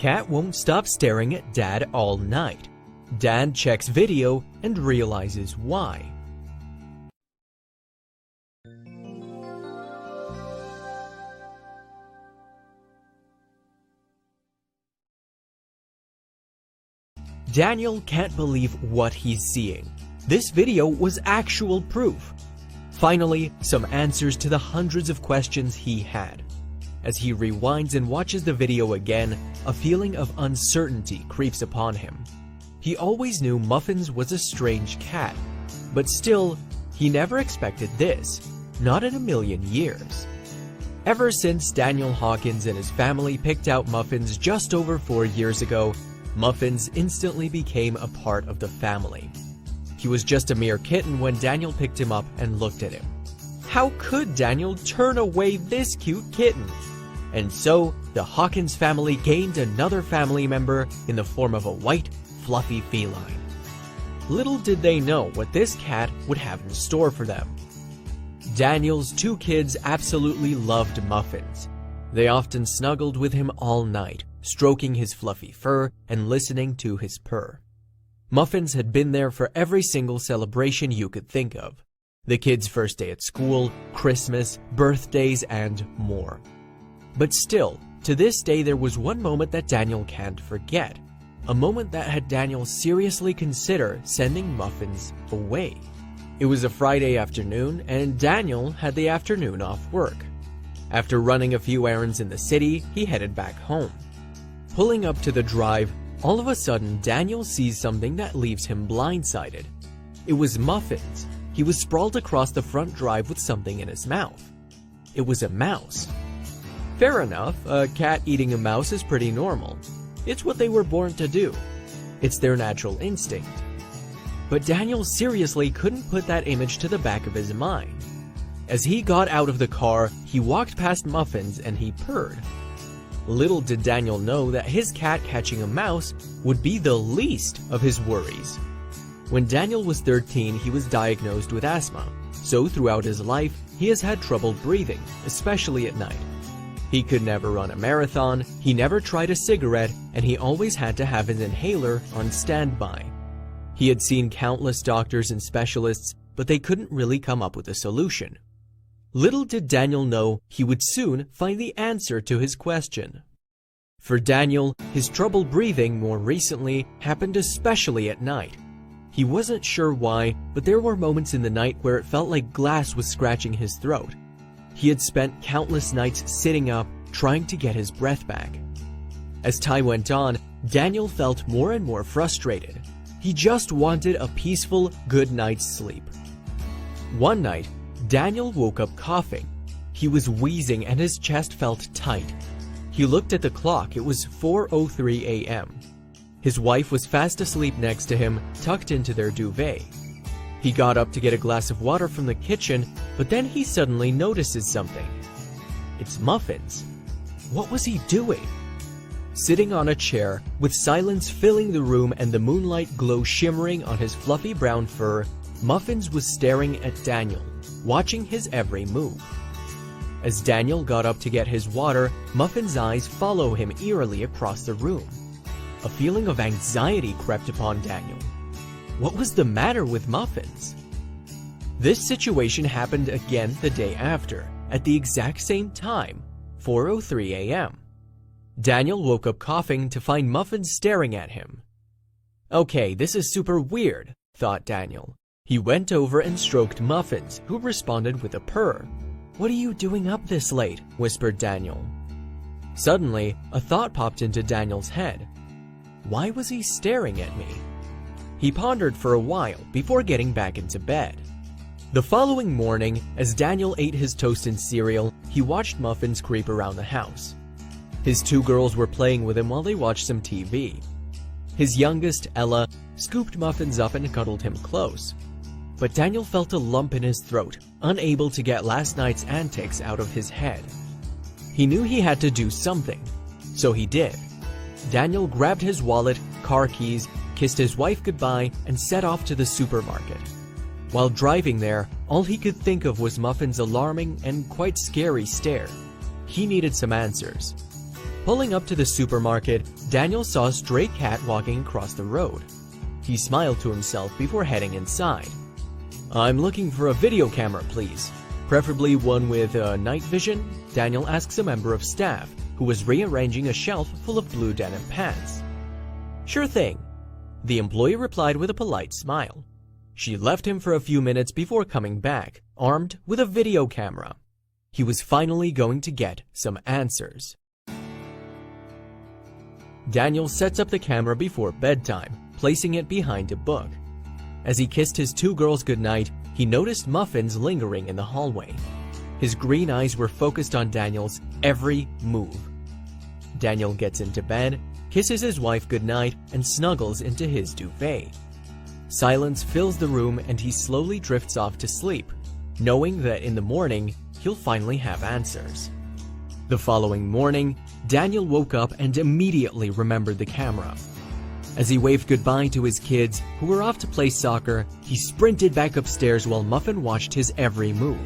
Cat won't stop staring at Dad all night. Dad checks video and realizes why. Daniel can't believe what he's seeing. This video was actual proof. Finally, some answers to the hundreds of questions he had. As he rewinds and watches the video again, a feeling of uncertainty creeps upon him. He always knew Muffins was a strange cat, but still, he never expected this, not in a million years. Ever since Daniel Hawkins and his family picked out Muffins just over 4 years ago, Muffins instantly became a part of the family. He was just a mere kitten when Daniel picked him up and looked at him. How could Daniel turn away this cute kitten? And so, the Hawkins family gained another family member in the form of a white, fluffy feline. Little did they know what this cat would have in store for them. Daniel's 2 kids absolutely loved Muffins. They often snuggled with him all night, stroking his fluffy fur and listening to his purr. Muffins had been there for every single celebration you could think of. The kids' first day at school, Christmas, birthdays, and more. But still, to this day there was one moment that Daniel can't forget. A moment that had Daniel seriously consider sending Muffins away. It was a Friday afternoon, and Daniel had the afternoon off work. After running a few errands in the city, he headed back home. Pulling up to the drive, all of a sudden Daniel sees something that leaves him blindsided. It was Muffins. He was sprawled across the front drive with something in his mouth. It was a mouse. Fair enough, a cat eating a mouse is pretty normal. It's what they were born to do. It's their natural instinct. But Daniel seriously couldn't put that image to the back of his mind. As he got out of the car, he walked past Muffins and he purred. Little did Daniel know that his cat catching a mouse would be the least of his worries. When Daniel was 13, he was diagnosed with asthma, so throughout his life, he has had trouble breathing, especially at night. He could never run a marathon, he never tried a cigarette, and he always had to have his inhaler on standby. He had seen countless doctors and specialists, but they couldn't really come up with a solution. Little did Daniel know he would soon find the answer to his question. For Daniel, his trouble breathing more recently happened especially at night. He wasn't sure why, but there were moments in the night where it felt like glass was scratching his throat. He had spent countless nights sitting up, trying to get his breath back. As time went on, Daniel felt more and more frustrated. He just wanted a peaceful, good night's sleep. One night, Daniel woke up coughing. He was wheezing and his chest felt tight. He looked at the clock. It was 4:03 a.m. His wife was fast asleep next to him, tucked into their duvet. He got up to get a glass of water from the kitchen, but then he suddenly notices something. It's Muffins. What was he doing? Sitting on a chair, with silence filling the room and the moonlight glow shimmering on his fluffy brown fur, Muffins was staring at Daniel, watching his every move. As Daniel got up to get his water, Muffins' eyes follow him eerily across the room. A feeling of anxiety crept upon Daniel. What was the matter with Muffins? This situation happened again the day after, at the exact same time, 4:03 a.m. Daniel woke up coughing to find Muffins staring at him. Okay, this is super weird, thought Daniel. He went over and stroked Muffins, who responded with a purr. What are you doing up this late? Whispered Daniel. Suddenly, a thought popped into Daniel's head. Why was he staring at me? He pondered for a while before getting back into bed. The following morning, as Daniel ate his toast and cereal, he watched Muffins creep around the house. His 2 girls were playing with him while they watched some TV. His youngest, Ella, scooped Muffins up and cuddled him close. But Daniel felt a lump in his throat, unable to get last night's antics out of his head. He knew he had to do something, so he did. Daniel grabbed his wallet, car keys, kissed his wife goodbye, and set off to the supermarket. While driving there, all he could think of was Muffins' alarming and quite scary stare. He needed some answers. Pulling up to the supermarket, Daniel saw a stray cat walking across the road. He smiled to himself before heading inside. "I'm looking for a video camera, please. Preferably one with night vision," Daniel asks a member of staff who was rearranging a shelf full of blue denim pants. "Sure thing," the employee replied with a polite smile. She left him for a few minutes before coming back, armed with a video camera. He was finally going to get some answers. Daniel sets up the camera before bedtime, placing it behind a book. As he kissed his two girls goodnight, he noticed Muffins lingering in the hallway. His green eyes were focused on Daniel's every move. Daniel gets into bed, kisses his wife goodnight, and snuggles into his duvet. Silence fills the room and he slowly drifts off to sleep, knowing that in the morning, he'll finally have answers. The following morning, Daniel woke up and immediately remembered the camera. As he waved goodbye to his kids, who were off to play soccer, he sprinted back upstairs while Muffin watched his every move.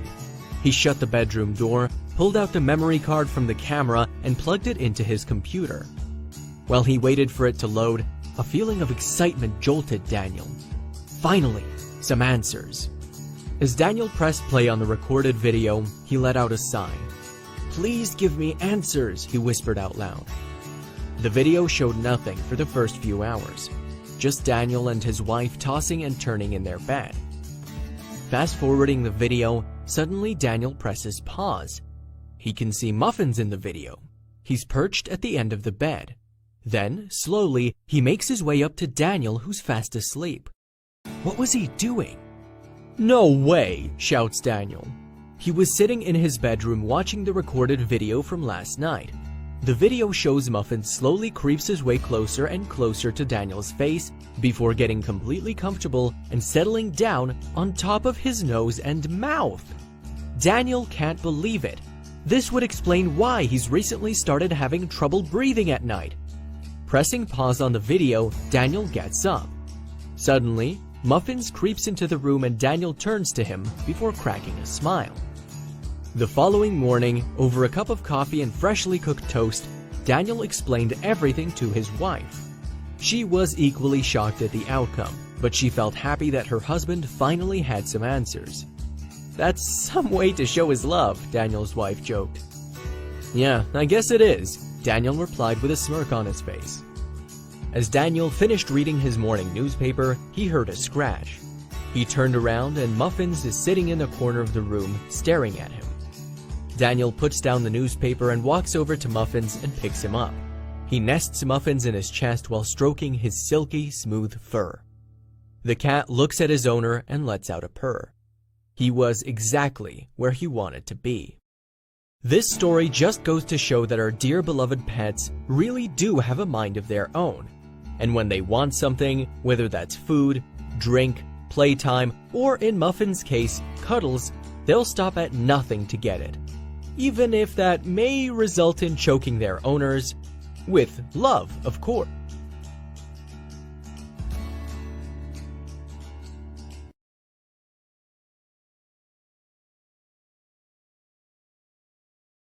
He shut the bedroom door, pulled out the memory card from the camera, and plugged it into his computer. While he waited for it to load, a feeling of excitement jolted Daniel. Finally, some answers. As Daniel pressed play on the recorded video, he let out a sigh. "Please give me answers," he whispered out loud. The video showed nothing for the first few hours, just Daniel and his wife tossing and turning in their bed. Fast-forwarding the video, suddenly Daniel presses pause. He can see Muffins in the video. He's perched at the end of the bed. Then, slowly, he makes his way up to Daniel, who's fast asleep. What was he doing? "No way!" shouts Daniel. He was sitting in his bedroom watching the recorded video from last night. The video shows Muffins slowly creeps his way closer and closer to Daniel's face before getting completely comfortable and settling down on top of his nose and mouth. Daniel can't believe it. This would explain why he's recently started having trouble breathing at night. Pressing pause on the video, Daniel gets up. Suddenly, Muffins creeps into the room and Daniel turns to him before cracking a smile. The following morning, over a cup of coffee and freshly cooked toast, Daniel explained everything to his wife. She was equally shocked at the outcome, but she felt happy that her husband finally had some answers. "That's some way to show his love," Daniel's wife joked. "Yeah, I guess it is," Daniel replied with a smirk on his face. As Daniel finished reading his morning newspaper, he heard a scratch. He turned around and Muffins is sitting in the corner of the room, staring at him. Daniel puts down the newspaper and walks over to Muffins and picks him up. He nests Muffins in his chest while stroking his silky, smooth fur. The cat looks at his owner and lets out a purr. He was exactly where he wanted to be. This story just goes to show that our dear beloved pets really do have a mind of their own. And when they want something, whether that's food, drink, playtime, or in Muffin's case, cuddles, they'll stop at nothing to get it. Even if that may result in choking their owners, with love, of course.